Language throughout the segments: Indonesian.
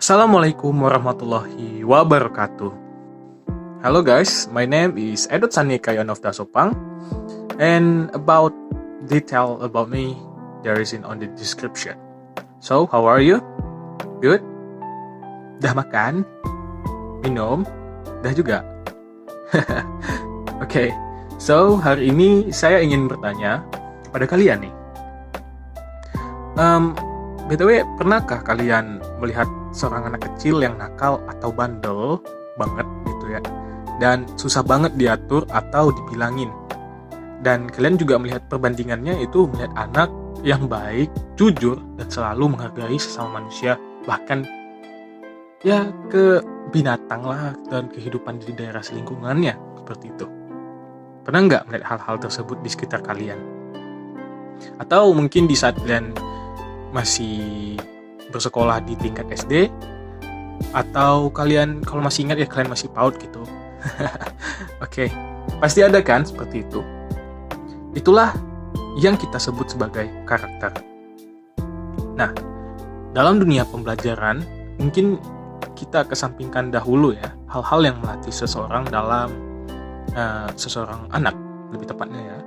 Assalamualaikum warahmatullahi wabarakatuh. Hello guys, my name is Edot Sani Kayon of Dasopang, and about detail about me there is on the description. So, how are you? Good? Dah makan? Minum? Dah juga? Oke, so hari ini saya ingin bertanya pada kalian nih. BTW, pernahkah kalian melihat seorang anak kecil yang nakal atau bandel banget gitu ya, dan susah banget diatur atau dibilangin? Dan kalian juga melihat perbandingannya, itu melihat anak yang baik, jujur, dan selalu menghargai sesama manusia, bahkan ya ke binatang lah, dan kehidupan di daerah selingkungannya, seperti itu. Pernah nggak melihat hal-hal tersebut di sekitar kalian? Atau mungkin di saat kalian masih bersekolah di tingkat SD, atau kalian kalau masih ingat ya kalian masih PAUD gitu. Oke, pasti ada kan seperti itu. Itulah yang kita sebut sebagai karakter. Nah, dalam dunia pembelajaran mungkin kita kesampingkan dahulu ya hal-hal yang melatih seseorang dalam seseorang anak, lebih tepatnya ya,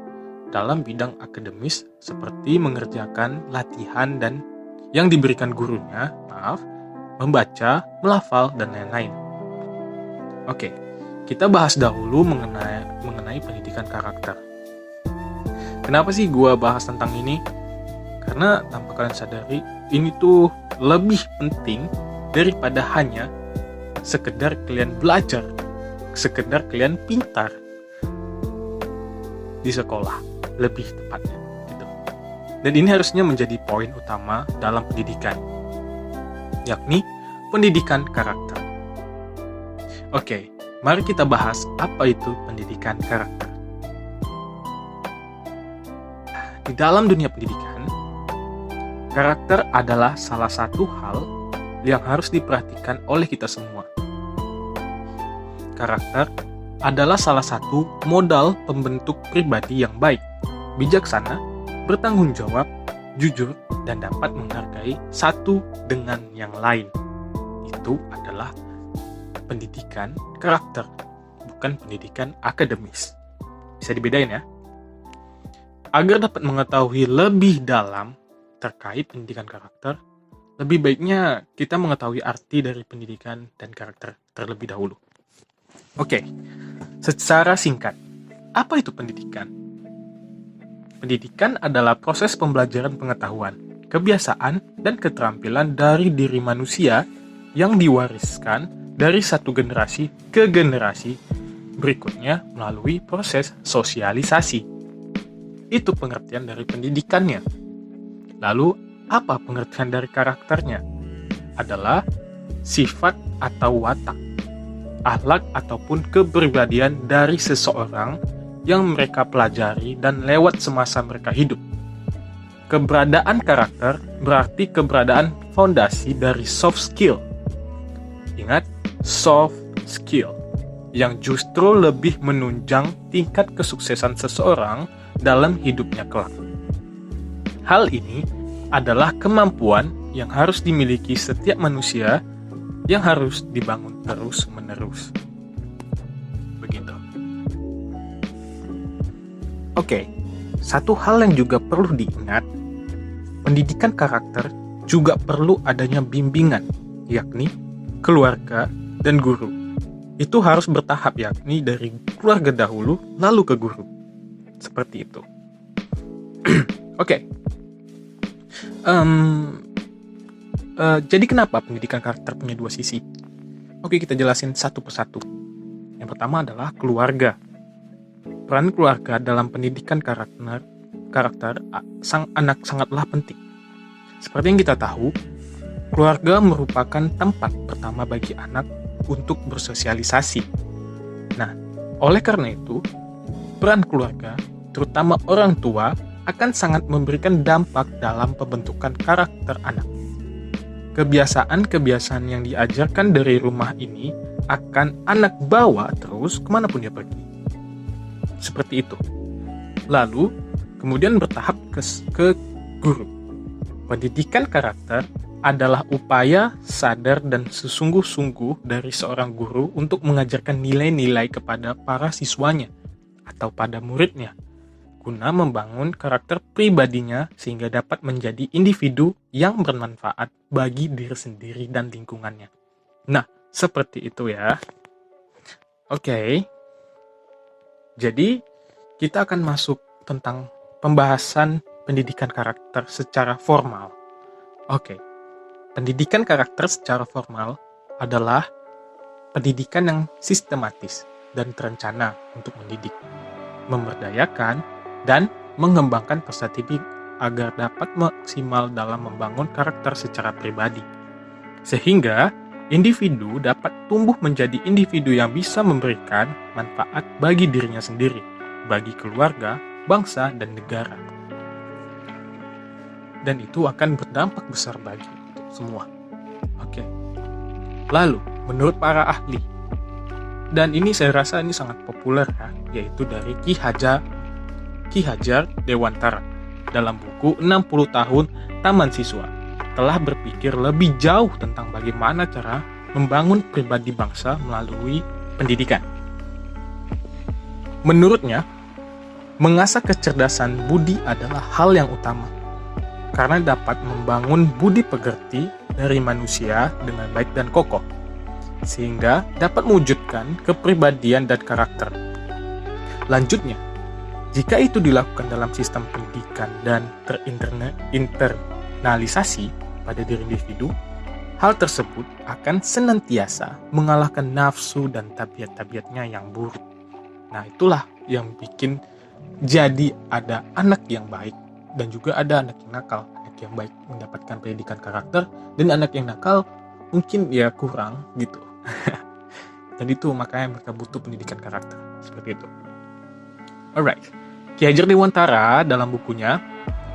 dalam bidang akademis seperti mengerjakan latihan dan yang diberikan gurunya, membaca, melafal, dan lain-lain. Oke, kita bahas dahulu mengenai pendidikan karakter. Kenapa sih gua bahas tentang ini? Karena tanpa kalian sadari, ini tuh lebih penting daripada hanya sekedar kalian belajar, sekedar kalian pintar di sekolah, lebih tepatnya gitu. Dan ini harusnya menjadi poin utama dalam pendidikan, yakni pendidikan karakter. Oke, mari kita bahas apa itu pendidikan karakter. Di dalam dunia pendidikan, karakter adalah salah satu hal yang harus diperhatikan oleh kita semua. Karakter adalah salah satu modal pembentuk pribadi yang baik, bijaksana, bertanggung jawab, jujur, dan dapat menghargai satu dengan yang lain. Itu adalah pendidikan karakter, bukan pendidikan akademis. Bisa dibedain ya. Agar dapat mengetahui lebih dalam terkait pendidikan karakter, lebih baiknya kita mengetahui arti dari pendidikan dan karakter terlebih dahulu. Oke, secara singkat, apa itu pendidikan? Pendidikan adalah proses pembelajaran pengetahuan, kebiasaan, dan keterampilan dari diri manusia yang diwariskan dari satu generasi ke generasi berikutnya melalui proses sosialisasi. Itu pengertian dari pendidikannya. Lalu, apa pengertian dari karakternya? Adalah sifat atau watak, akhlak ataupun kepribadian dari seseorang yang mereka pelajari dan lewat semasa mereka hidup. Keberadaan karakter berarti keberadaan fondasi dari soft skill. Ingat, soft skill yang justru lebih menunjang tingkat kesuksesan seseorang dalam hidupnya kelak. Hal ini adalah kemampuan yang harus dimiliki setiap manusia yang harus dibangun terus-menerus. Begitu. Oke, satu hal yang juga perlu diingat, pendidikan karakter juga perlu adanya bimbingan, yakni keluarga dan guru. Itu harus bertahap, yakni dari keluarga dahulu, lalu ke guru. Seperti itu. Oke. Jadi kenapa pendidikan karakter punya dua sisi? Oke, kita jelasin satu persatu. Yang pertama adalah keluarga. Peran keluarga dalam pendidikan karakter sang anak sangatlah penting. Seperti yang kita tahu, keluarga merupakan tempat pertama bagi anak untuk bersosialisasi. Nah, oleh karena itu, peran keluarga, terutama orang tua, akan sangat memberikan dampak dalam pembentukan karakter anak. Kebiasaan-kebiasaan yang diajarkan dari rumah ini akan anak bawa terus kemanapun dia pergi. Seperti itu. Lalu, kemudian bertahap ke guru. Pendidikan karakter adalah upaya sadar dan sesungguh-sungguh dari seorang guru untuk mengajarkan nilai-nilai kepada para siswanya atau pada muridnya, guna membangun karakter pribadinya sehingga dapat menjadi individu yang bermanfaat bagi diri sendiri dan lingkungannya. Nah, seperti itu ya. Oke. Jadi, kita akan masuk tentang pembahasan pendidikan karakter secara formal. Oke. Pendidikan karakter secara formal adalah pendidikan yang sistematis dan terencana untuk mendidik, memberdayakan, dan mengembangkan peserta didik agar dapat maksimal dalam membangun karakter secara pribadi. Sehingga individu dapat tumbuh menjadi individu yang bisa memberikan manfaat bagi dirinya sendiri, bagi keluarga, bangsa, dan negara. Dan itu akan berdampak besar bagi semua. Oke. Lalu, menurut para ahli, dan ini saya rasa ini sangat populer ya, yaitu dari Ki Hajar Dewantara dalam buku 60 tahun Taman Siswa, telah berpikir lebih jauh tentang bagaimana cara membangun pribadi bangsa melalui pendidikan. Menurutnya, mengasah kecerdasan budi adalah hal yang utama, karena dapat membangun budi pekerti dari manusia dengan baik dan kokoh, sehingga dapat mewujudkan kepribadian dan karakter. Lanjutnya, jika itu dilakukan dalam sistem pendidikan dan terinternalisasi pada diri individu, hal tersebut akan senantiasa mengalahkan nafsu dan tabiat-tabiatnya yang buruk. Nah, itulah yang bikin jadi ada anak yang baik dan juga ada anak yang nakal. Anak yang baik mendapatkan pendidikan karakter, dan anak yang nakal mungkin ya kurang gitu. Dan itu makanya mereka butuh pendidikan karakter seperti itu. Alright, Ki Hajar Dewantara dalam bukunya,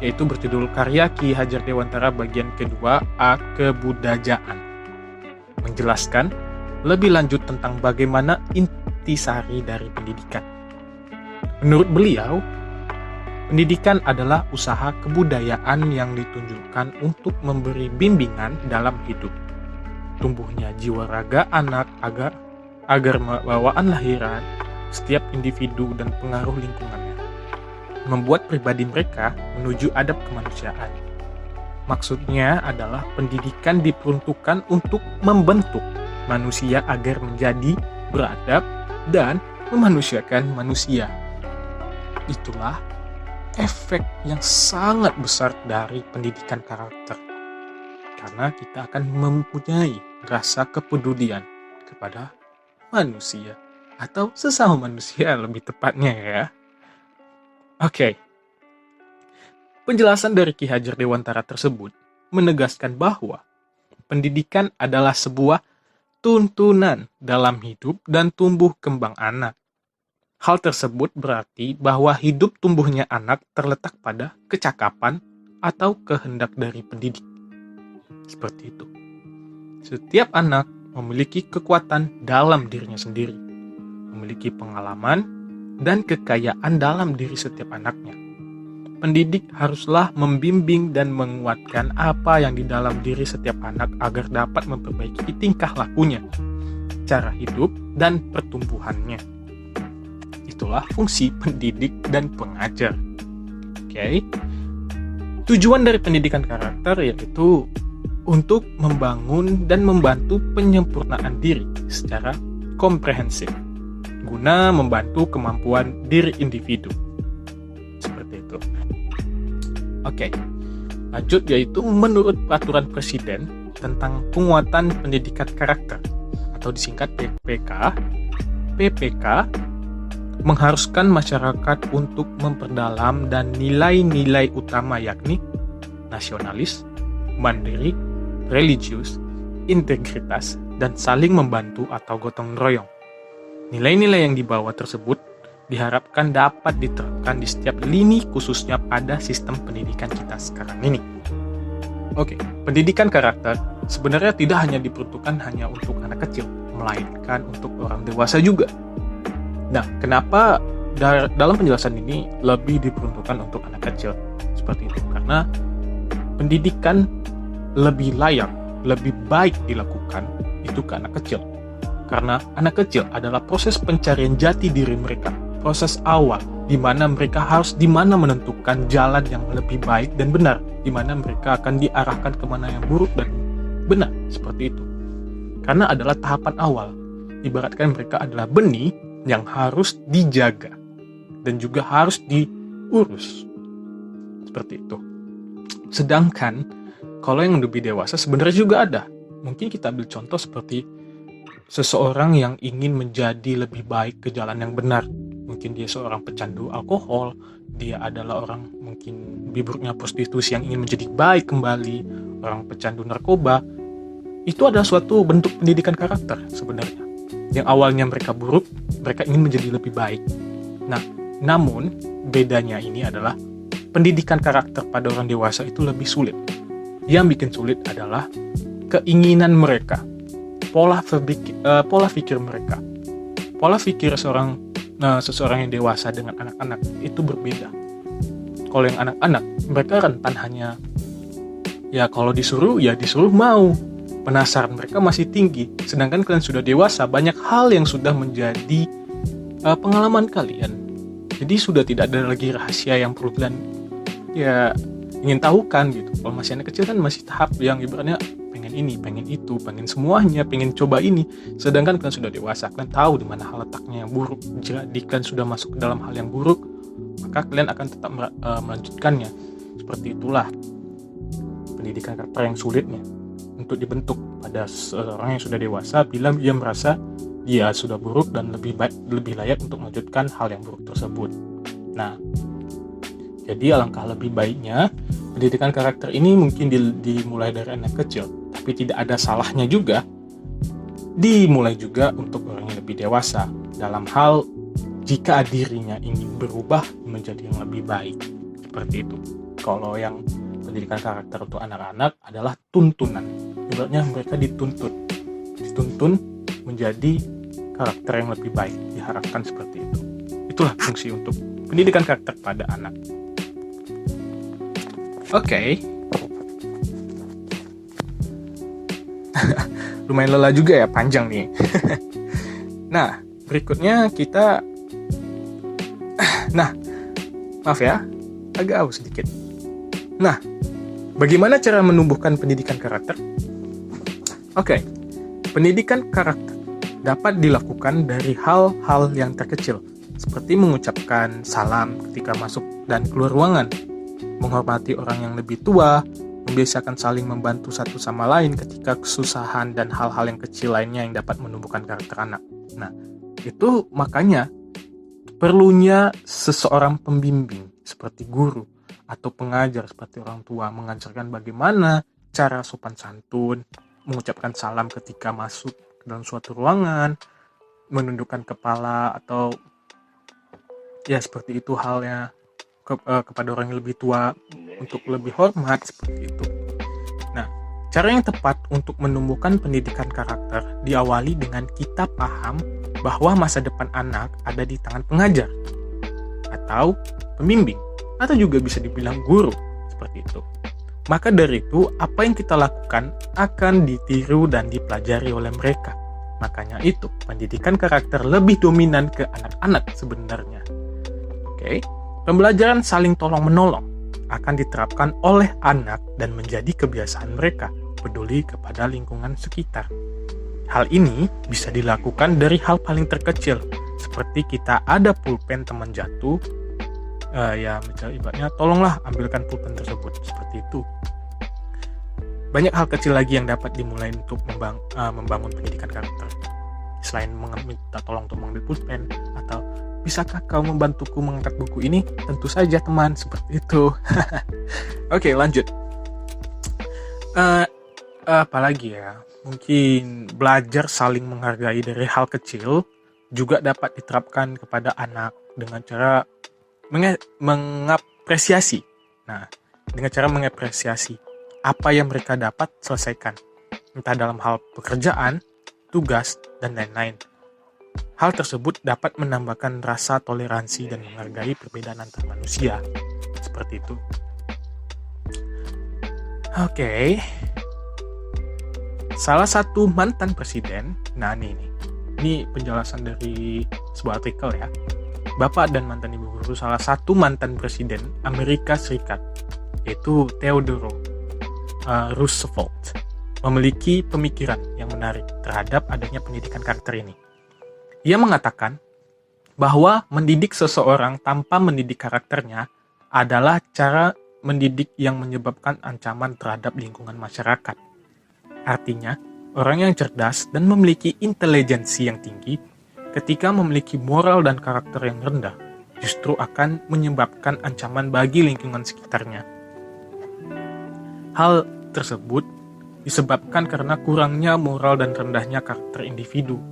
yaitu berjudul Karya Ki Hajar Dewantara bagian kedua A Kebudajaan, menjelaskan lebih lanjut tentang bagaimana intisari dari pendidikan. Menurut beliau, pendidikan adalah usaha kebudayaan yang ditunjukkan untuk memberi bimbingan dalam hidup, tumbuhnya jiwa raga anak agar bawaan lahiran setiap individu dan pengaruh lingkungannya, membuat pribadi mereka menuju adab kemanusiaan. Maksudnya adalah pendidikan diperuntukkan untuk membentuk manusia agar menjadi beradab dan memanusiakan manusia. Itulah efek yang sangat besar dari pendidikan karakter, karena kita akan mempunyai rasa kepedulian kepada manusia atau sesama manusia lebih tepatnya ya. Oke. Penjelasan dari Ki Hajar Dewantara tersebut menegaskan bahwa pendidikan adalah sebuah tuntunan dalam hidup dan tumbuh kembang anak. Hal tersebut berarti bahwa hidup tumbuhnya anak terletak pada kecakapan atau kehendak dari pendidik. Seperti itu. Setiap anak memiliki kekuatan dalam dirinya sendiri, memiliki pengalaman dan kekayaan dalam diri setiap anaknya. Pendidik haruslah membimbing dan menguatkan apa yang di dalam diri setiap anak agar dapat memperbaiki tingkah lakunya, cara hidup, dan pertumbuhannya. Itulah fungsi pendidik dan pengajar. Oke. Tujuan dari pendidikan karakter yaitu untuk membangun dan membantu penyempurnaan diri secara komprehensif, guna membantu kemampuan diri individu. Seperti itu. Oke. Lanjut, yaitu menurut peraturan presiden tentang penguatan pendidikan karakter atau disingkat PPK mengharuskan masyarakat untuk memperdalam dan nilai-nilai utama yakni nasionalis, mandiri, religius, integritas, dan saling membantu atau gotong royong. Nilai-nilai yang dibawa tersebut diharapkan dapat diterapkan di setiap lini khususnya pada sistem pendidikan kita sekarang ini. Oke, pendidikan karakter sebenarnya tidak hanya diperuntukkan hanya untuk anak kecil, melainkan untuk orang dewasa juga. Nah, kenapa dalam penjelasan ini lebih diperuntukkan untuk anak kecil? Seperti itu, karena pendidikan lebih layak, lebih baik dilakukan itu ke anak kecil. Karena anak kecil adalah proses pencarian jati diri mereka, proses awal di mana mereka harus menentukan jalan yang lebih baik dan benar, di mana mereka akan diarahkan kemana yang buruk dan benar, seperti itu. Karena adalah tahapan awal, ibaratkan mereka adalah benih yang harus dijaga dan juga harus diurus, seperti itu. Sedangkan kalau yang lebih dewasa sebenarnya juga ada. Mungkin kita ambil contoh seperti seseorang yang ingin menjadi lebih baik ke jalan yang benar. Mungkin dia seorang pecandu alkohol, dia adalah orang mungkin biburnya prostitusi yang ingin menjadi baik kembali, orang pecandu narkoba. Itu adalah suatu bentuk pendidikan karakter sebenarnya. Yang awalnya mereka buruk, mereka ingin menjadi lebih baik. Nah, namun bedanya ini adalah pendidikan karakter pada orang dewasa itu lebih sulit. Yang bikin sulit adalah keinginan mereka, pola pikir mereka. Pola pikir seseorang yang dewasa dengan anak-anak itu berbeda. Kalau yang anak-anak, mereka rentan hanya kalau disuruh mau. Penasaran mereka masih tinggi. Sedangkan kalian sudah dewasa, banyak hal yang sudah menjadi pengalaman kalian. Jadi sudah tidak ada lagi rahasia yang perlu kalian ingin tahu kan gitu. Kalau masih anak kecil kan masih tahap yang ibaratnya pengen ini, pengen itu, pengen semuanya, pengen coba ini. Sedangkan kalian sudah dewasa, kalian tahu di mana hal letaknya yang buruk. Jadi kalian sudah masuk ke dalam hal yang buruk, maka kalian akan tetap melanjutkannya. Seperti itulah pendidikan karakter yang sulitnya untuk dibentuk pada seorang yang sudah dewasa bila dia merasa dia sudah buruk dan lebih layak untuk melanjutkan hal yang buruk tersebut. Nah, jadi alangkah lebih baiknya pendidikan karakter ini mungkin dimulai dari anak kecil, tapi tidak ada salahnya juga dimulai juga untuk orang yang lebih dewasa dalam hal jika dirinya ingin berubah menjadi yang lebih baik. Seperti itu. Kalau yang pendidikan karakter untuk anak-anak adalah tuntunan. Ibaratnya mereka dituntun menjadi karakter yang lebih baik, diharapkan seperti itu. Itulah fungsi untuk pendidikan karakter pada anak. Oke. Lumayan lelah juga ya, panjang nih. Nah, berikutnya kita maaf ya, agak aus sedikit. Nah, bagaimana cara menumbuhkan pendidikan karakter? Oke, pendidikan karakter dapat dilakukan dari hal-hal yang terkecil, seperti mengucapkan salam ketika masuk dan keluar ruangan, menghormati orang yang lebih tua, membiasakan saling membantu satu sama lain ketika kesusahan, dan hal-hal yang kecil lainnya yang dapat menumbuhkan karakter anak. Nah, itu makanya perlunya seseorang pembimbing seperti guru atau pengajar seperti orang tua mengajarkan bagaimana cara sopan santun, mengucapkan salam ketika masuk ke dalam suatu ruangan, menundukkan kepala atau seperti itu halnya kepada orang yang lebih tua untuk lebih hormat, seperti itu. Nah, cara yang tepat untuk menumbuhkan pendidikan karakter diawali dengan kita paham bahwa masa depan anak ada di tangan pengajar atau pembimbing, atau juga bisa dibilang guru, seperti itu. Maka dari itu, apa yang kita lakukan akan ditiru dan dipelajari oleh mereka. Makanya itu, pendidikan karakter lebih dominan ke anak-anak sebenarnya. Oke, pembelajaran saling tolong-menolong akan diterapkan oleh anak dan menjadi kebiasaan mereka, peduli kepada lingkungan sekitar. Hal ini bisa dilakukan dari hal paling terkecil, seperti kita ada pulpen teman jatuh, misalnya ibaratnya tolonglah ambilkan pulpen tersebut, seperti itu. Banyak hal kecil lagi yang dapat dimulai untuk membangun pendidikan karakter. Selain meminta tolong untuk mengambil pulpen, atau bisakah kau membantuku mengangkat buku ini? Tentu saja teman, seperti itu. Oke, lanjut. Apalagi ya, mungkin belajar saling menghargai dari hal kecil juga dapat diterapkan kepada anak dengan cara mengapresiasi. Nah, dengan cara mengapresiasi apa yang mereka dapat selesaikan, entah dalam hal pekerjaan, tugas, dan lain-lain. Hal tersebut dapat menambahkan rasa toleransi dan menghargai perbedaan antar manusia. Seperti itu. Oke, Salah satu mantan presiden, nah ini penjelasan dari sebuah artikel ya. Bapak dan mantan ibu guru salah satu mantan presiden Amerika Serikat, yaitu Theodore Roosevelt, memiliki pemikiran yang menarik terhadap adanya pendidikan karakter ini. Ia mengatakan bahwa mendidik seseorang tanpa mendidik karakternya adalah cara mendidik yang menyebabkan ancaman terhadap lingkungan masyarakat. Artinya, orang yang cerdas dan memiliki intelijensi yang tinggi ketika memiliki moral dan karakter yang rendah justru akan menyebabkan ancaman bagi lingkungan sekitarnya. Hal tersebut disebabkan karena kurangnya moral dan rendahnya karakter individu.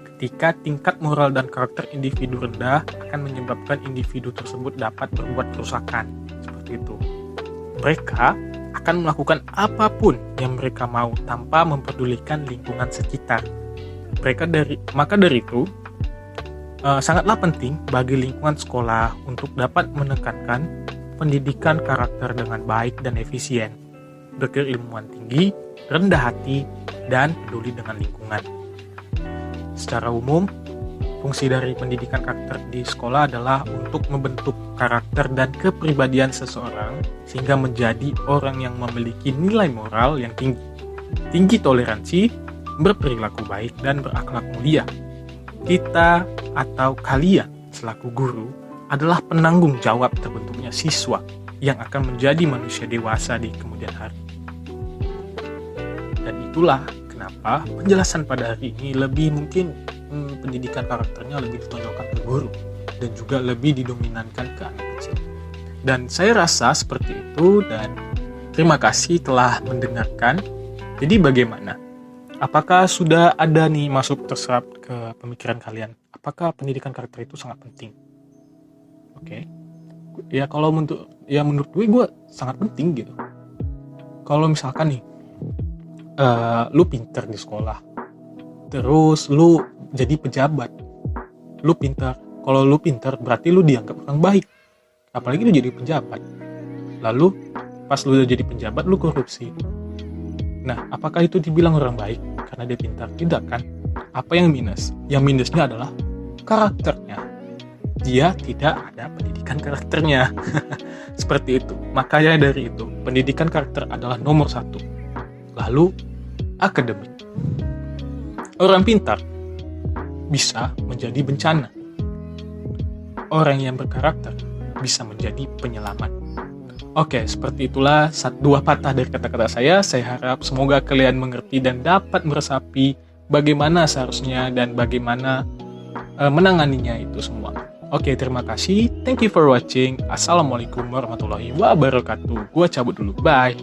Ketika tingkat moral dan karakter individu rendah akan menyebabkan individu tersebut dapat berbuat kerusakan. Seperti itu. Mereka akan melakukan apapun yang mereka mau tanpa mempedulikan lingkungan sekitar. Maka dari itu, sangatlah penting bagi lingkungan sekolah untuk dapat menekankan pendidikan karakter dengan baik dan efisien, berkeilmuan tinggi, rendah hati, dan peduli dengan lingkungan. Secara umum, fungsi dari pendidikan karakter di sekolah adalah untuk membentuk karakter dan kepribadian seseorang sehingga menjadi orang yang memiliki nilai moral yang tinggi toleransi, berperilaku baik, dan berakhlak mulia. Kita atau kalian selaku guru adalah penanggung jawab terbentuknya siswa yang akan menjadi manusia dewasa di kemudian hari. Dan itulah kenapa penjelasan pada hari ini lebih mungkin pendidikan karakternya lebih ditonjolkan ke guru dan juga lebih didominankan ke anak kecil. Dan saya rasa seperti itu, dan terima kasih telah mendengarkan. Jadi bagaimana? Apakah sudah ada nih masuk terserap ke pemikiran kalian? Apakah pendidikan karakter itu sangat penting? Oke. Ya kalau menurut gue sangat penting gitu. Kalau misalkan nih lu pinter di sekolah, terus lu jadi pejabat, lu pinter. Kalau lu pinter berarti lu dianggap orang baik, apalagi lu jadi pejabat. Lalu pas lu udah jadi pejabat lu korupsi. Nah, apakah itu dibilang orang baik karena dia pintar? Tidak kan? Apa yang minus? Yang minusnya adalah karakternya. Dia tidak ada pendidikan karakternya. Seperti itu. Makanya dari itu, pendidikan karakter adalah nomor 1. Lalu, akademik. Orang pintar bisa menjadi bencana. Orang yang berkarakter bisa menjadi penyelamat. Oke, seperti itulah 2 patah dari kata-kata saya. Saya harap semoga kalian mengerti dan dapat meresapi bagaimana seharusnya dan bagaimana menanganinya itu semua. Oke, terima kasih. Thank you for watching. Assalamualaikum warahmatullahi wabarakatuh. Gua cabut dulu. Bye.